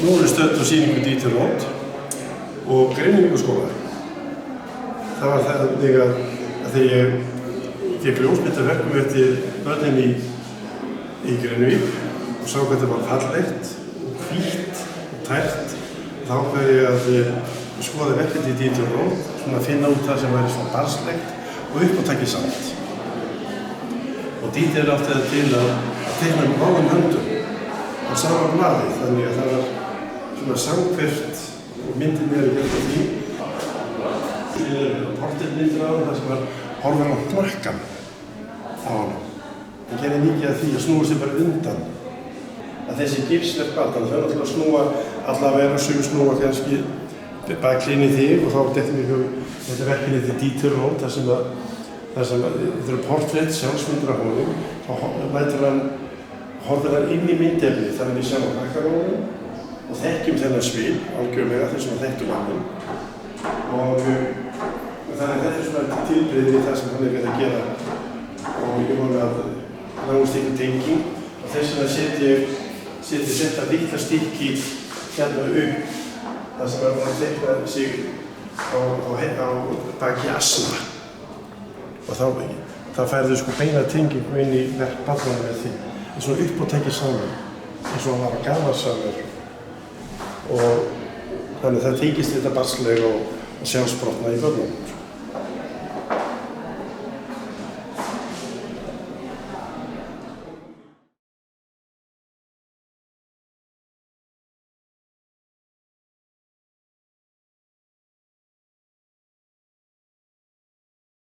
Nú er stödd á sýningu Dieter Roth og Greiningarskóla. Það var þannig að þegar ég gekk ljósmyndaverkum eftir börnin í Grenivík og sá hvað þetta var fallegt og hvítt og tært, þá ákvað ég að skoða verkefni Dieter Roth, svona að finna út það sem væri svona barnslegt og uppátækið samt. Og Dieter átti það til að teikna með báðum höndum á sama blaði, þannig að það var svona samhverft og myndin mér að gera því. Ég portrettmyndir á það sem var horfður á hnakkan á honum. Hann gerði mikið af því að snúa sig bara undan. Að þessi gifsverkbatan, þau náttúrulega snúa allavega sögur snúa kannski bakliðin í þig og þá dettur mér í hug þetta verkefni til Dieter Roth þar sem þetta eru portrett sjálfsmyndir af honum, þá horfður hann inn í myndefni þannig að við sjáum hnakkan á honum og þekkjum þennan svip, algjörlega þessum að þekkjum hann. Og þannig að þetta er svona tilbrigði við það sem hann er verið að gera og ég vona að náist einhver tenging og þess vegna setja þetta litla stykki hérna upp þar sem hann teikna sig á baki asna og þá færðu sko beina tengingu inn í verk barnanna með því. Það er svona uppátækið saman, eins og hann var gamansamur og þannig að það tengist þetta barnslega og sjálfsbrotna í börnum.